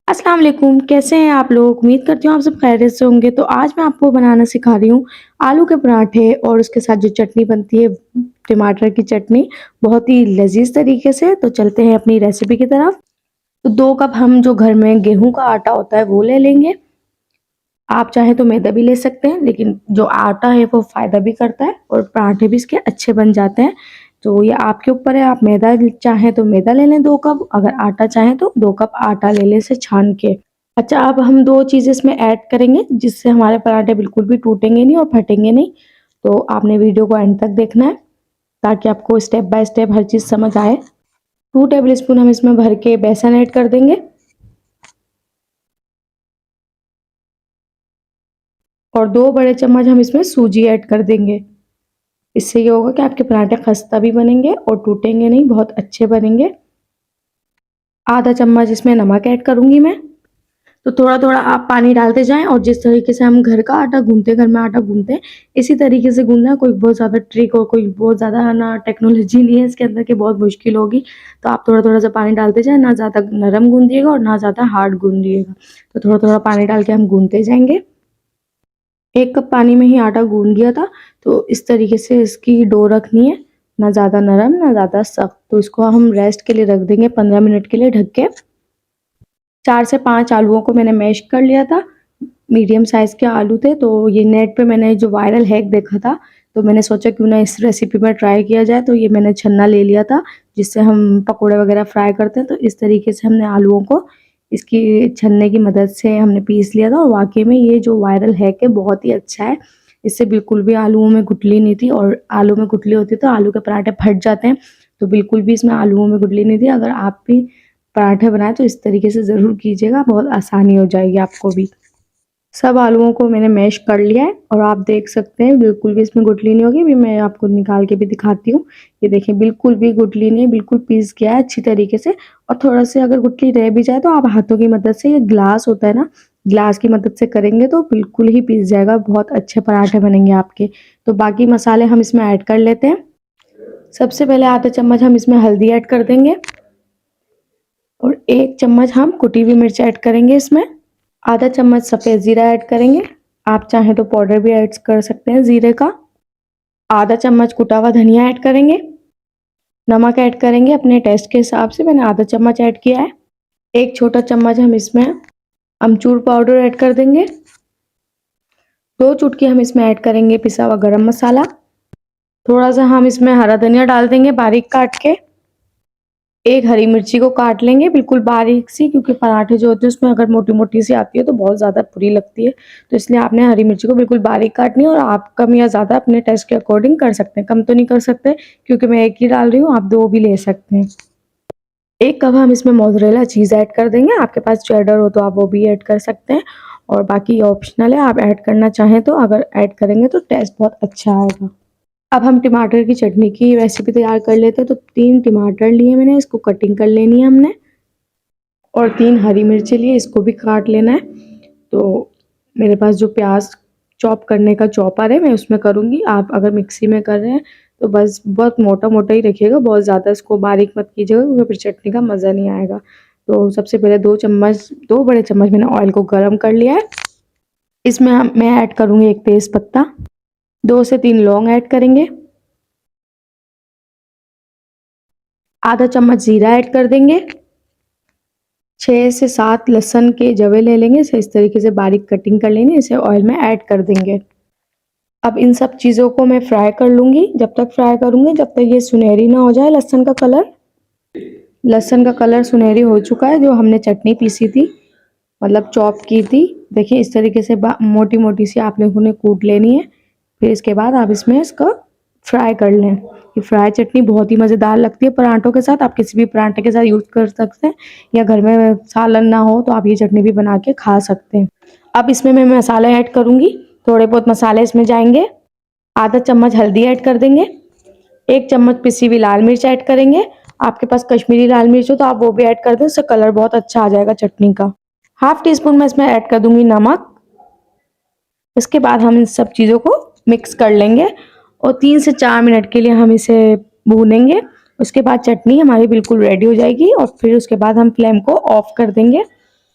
अस्सलाम वालेकुम, कैसे हैं आप लोग? उम्मीद करती हूँ आप सब खैरियत से होंगे। तो आज मैं आपको बनाना सिखा रही हूँ आलू के पराठे और उसके साथ जो चटनी बनती है टमाटर की चटनी, बहुत ही लज़ीज़ तरीके से। तो चलते हैं अपनी रेसिपी की तरफ। तो 2 कप हम जो घर में गेहूँ का आटा होता है वो ले लेंगे। आप चाहें तो मैदा भी ले सकते हैं, लेकिन जो आटा है वो फ़ायदा भी करता है और पराठे भी इसके अच्छे बन जाते हैं। तो ये आपके ऊपर है, आप मैदा चाहें तो मैदा ले लें 2 कप, अगर आटा चाहें तो 2 कप आटा ले लें इसे छान के। अच्छा, अब हम 2 चीज़ें इसमें ऐड करेंगे जिससे हमारे पराठे बिल्कुल भी टूटेंगे नहीं और फटेंगे नहीं। तो आपने वीडियो को एंड तक देखना है ताकि आपको स्टेप बाय स्टेप हर चीज़ समझ आए। 2 टेबलस्पून हम इसमें भर के बेसन ऐड कर देंगे और 2 बड़े चम्मच हम इसमें सूजी ऐड कर देंगे। इससे ये होगा कि आपके पराठे खस्ता भी बनेंगे और टूटेंगे नहीं, बहुत अच्छे बनेंगे। आधा चम्मच इसमें नमक ऐड करूँगी मैं। तो थोड़ा-थोड़ा आप पानी डालते जाएँ और जिस तरीके से हम घर का आटा गूँथते हैं, घर में आटा गूँथते हैं, इसी तरीके से गूँथना है। कोई बहुत ज़्यादा ट्रिक और कोई बहुत ज़्यादा ना टेक्नोलॉजी नहीं है इसके अंदर कि बहुत मुश्किल होगी। तो आप थोड़ा-थोड़ा सा पानी डालते जाएँ, ना ज़्यादा नरम गूँधिएगा और ना ज़्यादा हार्ड गूँधिएगा। तो थोड़ा-थोड़ा पानी डाल के हम गूँथते जाएँगे। 1 कप पानी में ही आटा गूँध गया था, तो इस तरीके से इसकी डो रखनी है, ना ज़्यादा नरम, ना ज़्यादा सख्त। तो इसको हम रेस्ट के लिए रख देंगे 15 मिनट के लिए ढक के। 4 से 5 आलूओं को मैंने मैश कर लिया था, मीडियम साइज़ के आलू थे। तो ये नेट पे मैंने जो वायरल हैक देखा था, तो मैंने सोचा क्यों ना इस रेसिपी में ट्राई किया जाए। तो ये मैंने छन्ना ले लिया था, जिससे हम पकोड़े वगैरह फ्राई करते हैं। तो इस तरीके से हमने आलूओं को इसकी छन्ने की मदद से हमने पीस लिया था और वाक़ई में ये जो वायरल हैक है बहुत ही अच्छा है। इससे बिल्कुल भी आलूओं में गुठली नहीं थी और आलू में गुठली होती तो आलू के पराठे फट जाते हैं। तो बिल्कुल भी इसमें आलूओं में गुठली नहीं थी। अगर आप भी पराठे बनाएँ तो इस तरीके से ज़रूर कीजिएगा, बहुत आसानी हो जाएगी आपको भी। सब आलूओं को मैंने मैश कर लिया है और आप देख सकते हैं बिल्कुल भी इसमें गुठली नहीं होगी। अभी मैं आपको निकाल के भी दिखाती हूँ। ये देखिए बिल्कुल भी गुठली नहीं है, बिल्कुल पीस गया है अच्छी तरीके से। और थोड़ा-सा अगर गुठली रह भी जाए तो आप हाथों की मदद से, ये ग्लास होता है ना, ग्लास की मदद से करेंगे तो बिल्कुल ही पीस जाएगा, बहुत अच्छे पराठे बनेंगे आपके। तो बाकी मसाले हम इसमें ऐड कर लेते हैं। सबसे पहले आधा चम्मच हम इसमें हल्दी ऐड कर देंगे और 1 चम्मच हम कुटी हुई मिर्च ऐड करेंगे इसमें। आधा चम्मच सफ़ेद ज़ीरा ऐड करेंगे, आप चाहें तो पाउडर भी ऐड कर सकते हैं ज़ीरे का। आधा चम्मच कुटा हुआ धनिया ऐड करेंगे। नमक ऐड करेंगे अपने टेस्ट के हिसाब से, मैंने आधा चम्मच ऐड किया है। 1 छोटा चम्मच हम इसमें अमचूर पाउडर ऐड कर देंगे। 2 चुटकी हम इसमें ऐड करेंगे पिसा हुआ गरम मसाला। थोड़ा-सा हम इसमें हरा धनिया डाल देंगे बारीक काट के। 1 हरी मिर्ची को काट लेंगे बिल्कुल बारीक सी, क्योंकि पराठे जो होते हैं उसमें अगर मोटी-मोटी सी आती है तो बहुत ज़्यादा बुरी लगती है। तो इसलिए आपने हरी मिर्ची को बिल्कुल बारीक काटनी है और आप कम या ज़्यादा अपने टेस्ट के अकॉर्डिंग कर सकते हैं। कम तो नहीं कर सकते क्योंकि मैं 1 ही डाल रही हूँ, आप 2 भी ले सकते हैं। 1 कप हम इसमें मोज़रेला चीज़ ऐड कर देंगे, आपके पास चेडर हो तो आप वो भी ऐड कर सकते हैं और बाकी ऑप्शनल है, आप ऐड करना चाहें तो। अगर ऐड करेंगे तो टेस्ट बहुत अच्छा आएगा। अब हम टमाटर की चटनी की रेसिपी तैयार कर लेते हैं। तो 3 टमाटर लिए मैंने, इसको कटिंग कर लेनी है हमने और 3 हरी मिर्ची लिए, इसको भी काट लेना है। तो मेरे पास जो प्याज चॉप करने का चॉपर है मैं उसमें करूँगी। आप अगर मिक्सी में कर रहे हैं तो बस बहुत मोटा-मोटा ही रखिएगा, बहुत ज़्यादा इसको बारीक मत कीजिएगा क्योंकि फिर चटनी का मज़ा नहीं आएगा। तो सबसे पहले 2 बड़े चम्मच मैंने ऑयल को गरम कर लिया है। इसमें मैं ऐड करूँगी 1 तेज़ पत्ता, 2 से 3 लौंग ऐड करेंगे। आधा चम्मच जीरा ऐड कर देंगे। 6 से 7 लहसुन के जवे ले लेंगे, इसे इस तरीके से बारीक कटिंग कर लेंगे, इसे ऑयल में ऐड कर देंगे। अब इन सब चीज़ों को मैं फ्राई कर लूँगी, जब तक फ्राई करूँगी जब तक ये सुनहरी ना हो जाए लहसुन का कलर। लहसुन का कलर सुनहरी हो चुका है, जो हमने चटनी पीसी थी मतलब चॉप की थी, देखिए इस तरीके से मोटी-मोटी सी आप लोगों ने कूट लेनी है। फिर इसके बाद आप इसमें इसको फ्राई कर लें। ये फ्राई चटनी बहुत ही मज़ेदार लगती है पराठों के साथ, आप किसी भी पराठे के साथ यूज़ कर सकते हैं या घर में सालन ना हो तो आप ये चटनी भी बना के खा सकते हैं। अब इसमें मैं मसाले ऐड करूँगी, थोड़े बहुत मसाले इसमें जाएँगे। आधा चम्मच हल्दी ऐड कर देंगे, 1 चम्मच पिसी हुई लाल मिर्च ऐड करेंगे। आपके पास कश्मीरी लाल मिर्च हो तो आप वो भी ऐड कर दें, उससे कलर बहुत अच्छा आ जाएगा चटनी का। हाफ टी स्पून मैं इसमें ऐड कर दूँगी नमक। इसके बाद हम इन सब चीज़ों को मिक्स कर लेंगे और 3 से 4 मिनट के लिए हम इसे भूनेंगे। उसके बाद चटनी हमारी बिल्कुल रेडी हो जाएगी और फिर उसके बाद हम फ्लेम को ऑफ कर देंगे।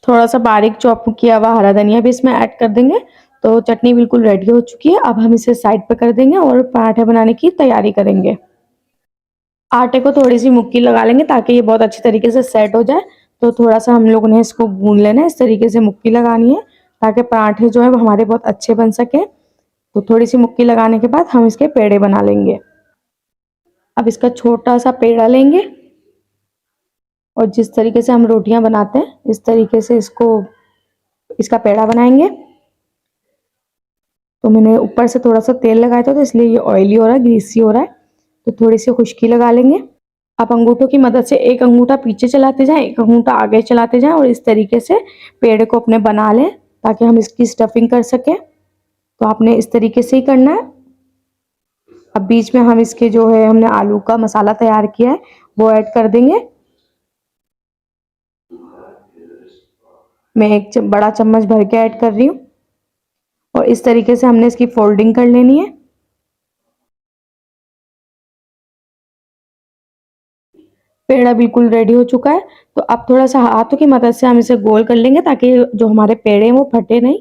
थोड़ा सा बारीक चॉप किया हुआ हरा धनिया भी इसमें ऐड कर देंगे। तो चटनी बिल्कुल रेडी हो चुकी है। अब हम इसे साइड पे कर देंगे और पराठे बनाने की तैयारी करेंगे। आटे को थोड़ी सी मुक्की लगा लेंगे ताकि ये बहुत अच्छी तरीके से सेट हो जाए। तो थोड़ा सा हम लोगों ने इसको गूंद लेना है, इस तरीके से मुक्की लगानी है ताकि पराठे जो है वो हमारे बहुत अच्छे बन सके। तो थोड़ी सी मुक्की लगाने के बाद हम इसके पेड़े बना लेंगे। अब इसका छोटा सा पेड़ा लेंगे और जिस तरीके से हम रोटियां बनाते हैं इस तरीके से इसका पेड़ा बनाएंगे। तो मैंने ऊपर से थोड़ा सा तेल लगाया था तो इसलिए ये ऑयली हो रहा है, ग्रीसी हो रहा है। तो थोड़ी सी खुश्की लगा लेंगे। आप अंगूठों की मदद से एक अंगूठा पीछे चलाते जाएं, एक अंगूठा आगे चलाते जाएं और इस तरीके से पेड़ को अपने बना लें ताकि हम इसकी स्टफिंग कर सकें। तो आपने इस तरीके से ही करना है। अब बीच में हम इसके जो है हमने आलू का मसाला तैयार किया है वो ऐड कर देंगे। मैं एक बड़ा चम्मच भर के ऐड कर रही हूँ और इस तरीके से हमने इसकी फोल्डिंग कर लेनी है। पेड़ा बिल्कुल रेडी हो चुका है। तो अब थोड़ा सा हाथों की मदद से हम इसे गोल कर लेंगे ताकि जो हमारे पेड़े हैं वो फटे नहीं।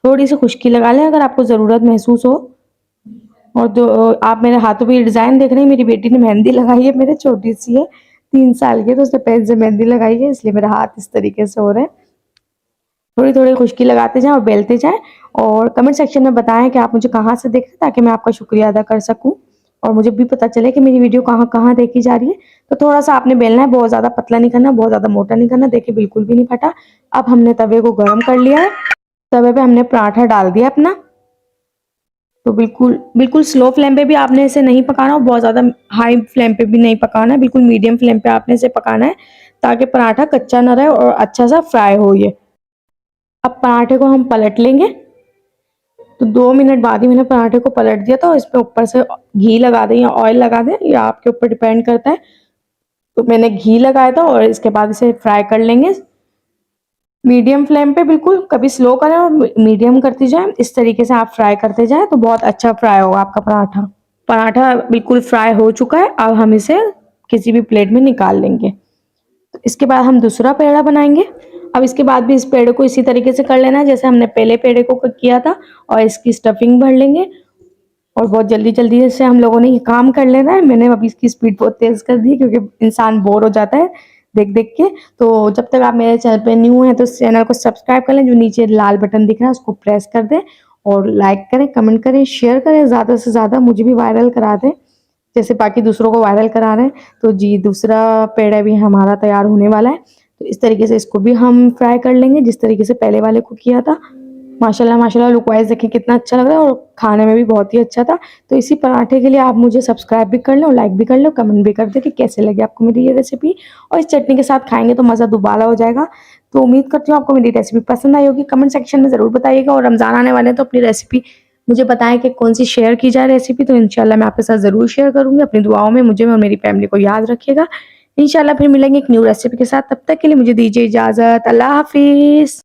थोड़ी सी खुश्की लगा लें अगर आपको ज़रूरत महसूस हो। और जो आप मेरे हाथों पे डिज़ाइन देख रहे हैं, मेरी बेटी ने मेहंदी लगाई है, मेरे छोटी सी है 3 साल की, तो उसने पेन से मेहंदी लगाई है इसलिए मेरा हाथ इस तरीके से हो रहा है। थोड़ी थोड़ी खुश्की लगाते जाएं और बेलते जाएं और कमेंट सेक्शन में बताएं कि आप मुझे कहाँ से देख रहे हैं ताकि मैं आपका शुक्रिया अदा कर सकूं और मुझे भी पता चले कि मेरी वीडियो कहाँ कहाँ देखी जा रही है। तो थोड़ा सा आपने बेलना है, बहुत ज़्यादा पतला नहीं करना, बहुत ज़्यादा मोटा नहीं करना। देखिए बिल्कुल भी नहीं फटा। अब हमने तवे को गर्म कर लिया है। तवे पे हमने पराठा डाल दिया अपना। तो बिल्कुल बिल्कुल स्लो फ्लेम पे भी आपने इसे नहीं पकाना और बहुत ज़्यादा हाई फ्लेम पे भी नहीं पकाना है, बिल्कुल मीडियम फ्लेम पे आपने इसे पकाना है ताकि पराठा कच्चा ना रहे और अच्छा सा फ्राई हो ये। अब पराठे को हम पलट लेंगे। तो 2 मिनट बाद ही मैंने पराठे को पलट दिया था और इस पे ऊपर से घी लगा दें या ऑयल लगा दें, या आपके ऊपर डिपेंड करता है। तो मैंने घी लगाया था और इसके बाद इसे फ्राई कर लेंगे मीडियम फ्लेम पे। बिल्कुल कभी स्लो करें और मीडियम करती जाएं, इस तरीके से आप फ्राई करते जाएं तो बहुत अच्छा फ्राई होगा आपका पराठा। पराठा बिल्कुल फ्राई हो चुका है। अब हम इसे किसी भी प्लेट में निकाल लेंगे। तो इसके बाद हम दूसरा पेड़ा बनाएंगे। अब इसके बाद भी इस पेड़े को इसी तरीके से कर लेना है जैसे हमने पहले पेड़े को किया था और इसकी स्टफिंग भर लेंगे और बहुत जल्दी जल्दी से हम लोगों ने ये काम कर लेना है। मैंने अभी इसकी स्पीड बहुत तेज़ कर दी क्योंकि इंसान बोर हो जाता है देख देख के। तो जब तक आप मेरे चैनल पे न्यू हैं तो इस चैनल को सब्सक्राइब कर लें, जो नीचे लाल बटन दिख रहा है उसको प्रेस कर दें और लाइक करें, कमेंट करें, शेयर करें, ज़्यादा से ज़्यादा मुझे भी वायरल करा दें जैसे बाकी दूसरों को वायरल करा रहे हैं। तो जी दूसरा पेड़ा भी हमारा तैयार होने वाला है। तो इस तरीके से इसको भी हम फ्राई कर लेंगे जिस तरीके से पहले वाले को किया था। माशाल्लाह माशाल्लाह लुक वाइज देखें कितना अच्छा लग रहा है और खाने में भी बहुत ही अच्छा था। तो इसी पराठे के लिए आप मुझे सब्सक्राइब भी कर लें और लाइक भी कर लें, कमेंट भी कर दें कि कैसे लगी आपको मेरी ये रेसिपी। और इस चटनी के साथ खाएंगे तो मज़ा दुबारा हो जाएगा। तो उम्मीद करती हूँ आपको मेरी रेसिपी पसंद आई होगी। कमेंट सेक्शन में ज़रूर बताइएगा और रमज़ान आने वाले हैं तो अपनी रेसिपी मुझे बताएं कि कौन सी शेयर की जाए रेसिपी। तो इंशाल्लाह मैं आपके साथ ज़रूर शेयर करूँगी। अपनी दुआओं में मुझे और मेरी फैमिली को याद रखिएगा। इंशाल्लाह फिर मिलेंगे एक न्यू रेसिपी के साथ। तब तक के लिए मुझे दीजिए इजाज़त। अल्लाह हाफिज़।